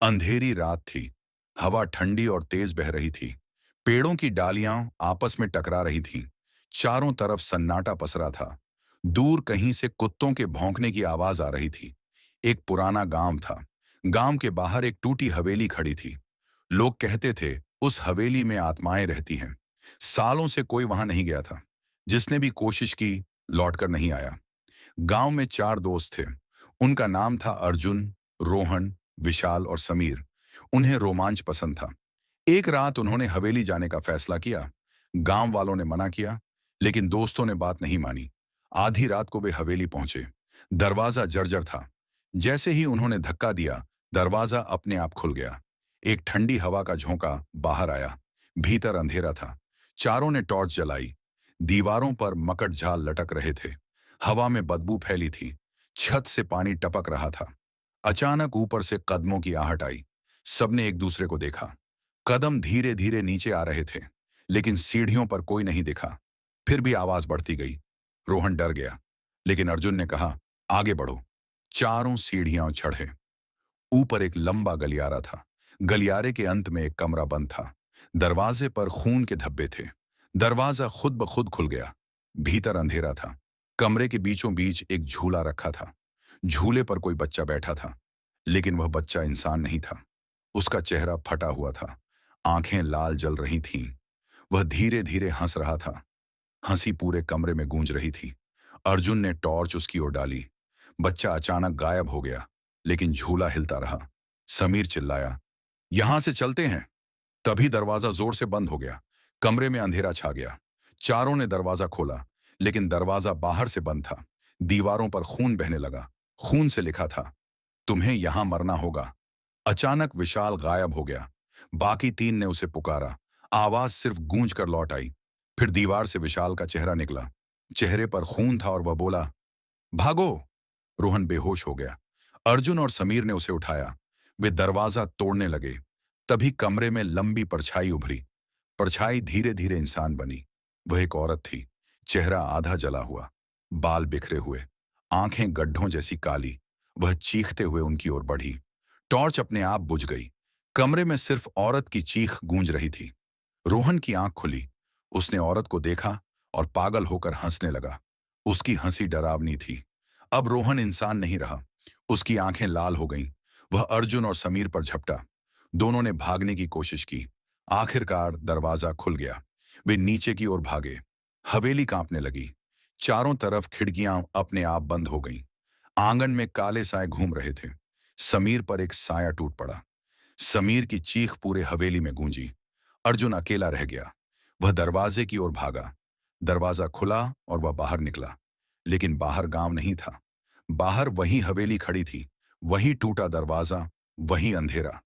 अंधेरी रात थी। हवा ठंडी और तेज बह रही थी। पेड़ों की डालियां आपस में टकरा रही थीं। चारों तरफ सन्नाटा पसरा था। दूर कहीं से कुत्तों के भौंकने की आवाज आ रही थी। एक पुराना गांव था। गांव के बाहर एक टूटी हवेली खड़ी थी। लोग कहते थे उस हवेली में आत्माएं रहती हैं। सालों से कोई वहां नहीं गया था। जिसने भी कोशिश की, लौटकर नहीं आया। गांव में चार दोस्त थे। उनका नाम था अर्जुन, रोहन, विशाल और समीर। उन्हें रोमांच पसंद था। एक रात उन्होंने हवेली जाने का फैसला किया। गांव वालों ने मना किया, लेकिन दोस्तों ने बात नहीं मानी। आधी रात को वे हवेली पहुंचे। दरवाजा जर्जर था। जैसे ही उन्होंने धक्का दिया, दरवाजा अपने आप खुल गया। एक ठंडी हवा का झोंका बाहर आया। भीतर अंधेरा था। चारों ने टॉर्च जलाई। दीवारों पर मकड़ जाल लटक रहे थे। हवा में बदबू फैली थी। छत से पानी टपक रहा था। अचानक ऊपर से कदमों की आहट आई। सबने एक दूसरे को देखा। कदम धीरे धीरे नीचे आ रहे थे, लेकिन सीढ़ियों पर कोई नहीं दिखा। फिर भी आवाज बढ़ती गई। रोहन डर गया, लेकिन अर्जुन ने कहा, आगे बढ़ो। चारों सीढ़ियां चढ़े। ऊपर एक लंबा गलियारा था। गलियारे के अंत में एक कमरा बंद था। दरवाजे पर खून के धब्बे थे। दरवाजा खुद ब खुद खुल गया। भीतर अंधेरा था। कमरे के बीचों बीच एक झूला रखा था। झूले पर कोई बच्चा बैठा था, लेकिन वह बच्चा इंसान नहीं था। उसका चेहरा फटा हुआ था। आंखें लाल जल रही थीं। वह धीरे धीरे हंस रहा था। हंसी पूरे कमरे में गूंज रही थी। अर्जुन ने टॉर्च उसकी ओर डाली। बच्चा अचानक गायब हो गया, लेकिन झूला हिलता रहा। समीर चिल्लाया, यहां से चलते हैं। तभी दरवाजा जोर से बंद हो गया। कमरे में अंधेरा छा गया। चारों ने दरवाजा खोला, लेकिन दरवाजा बाहर से बंद था। दीवारों पर खून बहने लगा। खून से लिखा था, तुम्हें यहां मरना होगा। अचानक विशाल गायब हो गया। बाकी तीन ने उसे पुकारा। आवाज सिर्फ गूंज कर लौट आई। फिर दीवार से विशाल का चेहरा निकला। चेहरे पर खून था और वह बोला, भागो। रोहन बेहोश हो गया। अर्जुन और समीर ने उसे उठाया। वे दरवाजा तोड़ने लगे। तभी कमरे में लंबी परछाई उभरी। परछाई धीरे धीरे इंसान बनी। वह एक औरत थी। चेहरा आधा जला हुआ, बाल बिखरे हुए, आंखें गड्ढों जैसी काली। वह चीखते हुए उनकी ओर बढ़ी। टॉर्च अपने आप बुझ गई। कमरे में सिर्फ औरत की चीख गूंज रही थी। रोहन की आंख खुली। उसने औरत को देखा और पागल होकर हंसने लगा। उसकी हंसी डरावनी थी। अब रोहन इंसान नहीं रहा। उसकी आंखें लाल हो गईं। वह अर्जुन और समीर पर झपटा। दोनों ने भागने की कोशिश की। आखिरकार दरवाजा खुल गया। वे नीचे की ओर भागे। हवेली कांपने लगी। चारों तरफ खिड़कियां अपने आप बंद हो गईं। आंगन में काले साए घूम रहे थे। समीर पर एक साया टूट पड़ा। समीर की चीख पूरे हवेली में गूंजी। अर्जुन अकेला रह गया। वह दरवाजे की ओर भागा। दरवाजा खुला और वह बाहर निकला। लेकिन बाहर गांव नहीं था। बाहर वही हवेली खड़ी थी। वही टूटा दरवाजा, वही अंधेरा।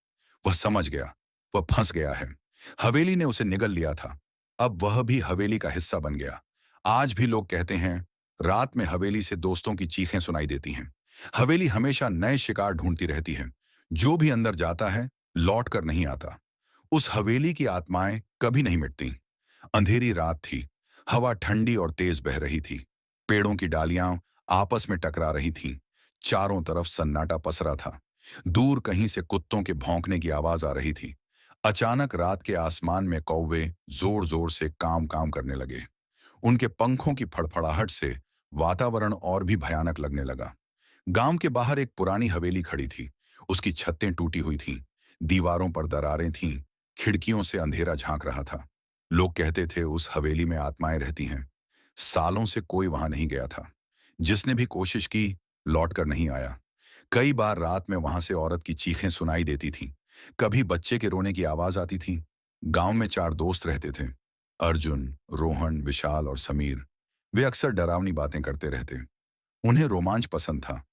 वह समझ गया, वह फंस गया है। हवेली ने उसे निगल लिया था। अब वह भी हवेली का हिस्सा बन गया। आज भी लोग कहते हैं, रात में हवेली से दोस्तों की चीखें सुनाई देती हैं। हवेली हमेशा नए शिकार ढूंढती रहती है। जो भी अंदर जाता है, लौट कर नहीं आता। उस हवेली की आत्माएं कभी नहीं मिटती। अंधेरी रात थी। हवा ठंडी और तेज बह रही थी। पेड़ों की डालियां आपस में टकरा रही थीं। चारों तरफ सन्नाटा पसरा था। दूर कहीं से कुत्तों के भौंकने की आवाज आ रही थी। अचानक रात के आसमान में कौवे जोर जोर से काम काम करने लगे। उनके पंखों की फड़फड़ाहट से वातावरण और भी भयानक लगने लगा। गांव के बाहर एक पुरानी हवेली खड़ी थी। उसकी छतें टूटी हुई थीं। दीवारों पर दरारें थीं। खिड़कियों से अंधेरा झांक रहा था। लोग कहते थे उस हवेली में आत्माएं रहती हैं। सालों से कोई वहां नहीं गया था। जिसने भी कोशिश की, लौटकर नहीं आया। कई बार रात में वहां से औरत की चीखें सुनाई देती थीं। कभी बच्चे के रोने की आवाज आती थी। गांव में चार दोस्त रहते थे, अर्जुन, रोहन, विशाल और समीर। वे अक्सर डरावनी बातें करते रहते। उन्हें रोमांच पसंद था।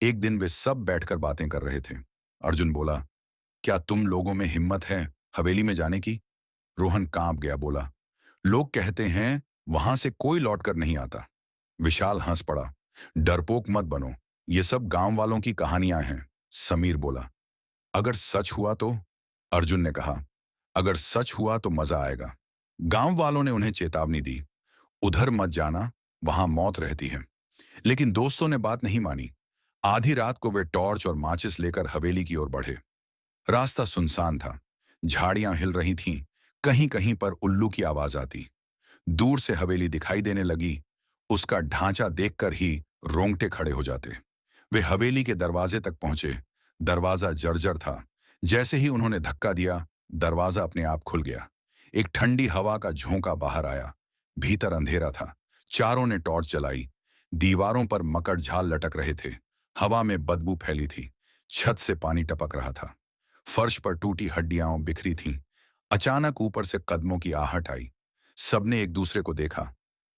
एक दिन वे सब बैठकर बातें कर रहे थे। अर्जुन बोला, क्या तुम लोगों में हिम्मत है हवेली में जाने की? रोहन कांप गया, बोला, लोग कहते हैं वहां से कोई लौटकर नहीं आता। विशाल हंस पड़ा, डरपोक मत बनो, ये सब गांव वालों की कहानियां हैं। समीर बोला, अगर सच हुआ तो? अर्जुन ने कहा, अगर सच हुआ तो मजा आएगा। गांव वालों ने उन्हें चेतावनी दी, उधर मत जाना, वहां मौत रहती है। लेकिन दोस्तों ने बात नहीं मानी। आधी रात को वे टॉर्च और माचिस लेकर हवेली की ओर बढ़े। रास्ता सुनसान था। झाड़ियां हिल रही थीं, कहीं कहीं पर उल्लू की आवाज आती। दूर से हवेली दिखाई देने लगी। उसका ढांचा देखकर ही रोंगटे खड़े हो जाते। वे हवेली के दरवाजे तक पहुंचे। दरवाजा जर्जर था। जैसे ही उन्होंने धक्का दिया, दरवाजा अपने आप खुल गया। एक ठंडी हवा का झोंका बाहर आया। भीतर अंधेरा था। चारों ने टॉर्च जलाई। दीवारों पर मकड़ झाल लटक रहे थे। हवा में बदबू फैली थी। छत से पानी टपक रहा था। फर्श पर टूटी हड्डियां बिखरी थीं। अचानक ऊपर से कदमों की आहट आई। सबने एक दूसरे को देखा।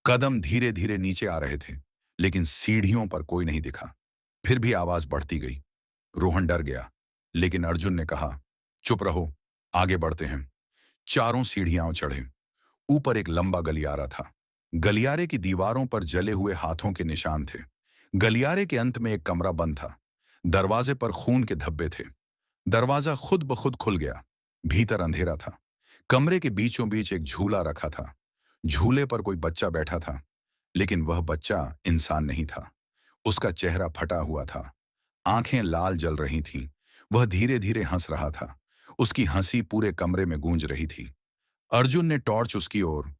कदम धीरे धीरे नीचे आ रहे थे, लेकिन सीढ़ियों पर कोई नहीं दिखा। फिर भी आवाज बढ़ती गई। रोहन डर गया, लेकिन अर्जुन ने कहा, चुप रहो, आगे बढ़ते हैं। चारों सीढ़ियां चढ़े। ऊपर एक लंबा गलियारा था। गलियारे की दीवारों पर जले हुए हाथों के निशान थे। गलियारे के अंत में एक कमरा बंद था। दरवाजे पर खून के धब्बे थे। दरवाजा खुद ब खुद खुल गया। भीतर अंधेरा था। कमरे के बीचों बीच एक झूला रखा था। झूले पर कोई बच्चा बैठा था, लेकिन वह बच्चा इंसान नहीं था। उसका चेहरा फटा हुआ था। आंखें लाल जल रही थीं। वह धीरे धीरे हंस रहा था। उसकी हंसी पूरे कमरे में गूंज रही थी। अर्जुन ने टॉर्च उसकी ओर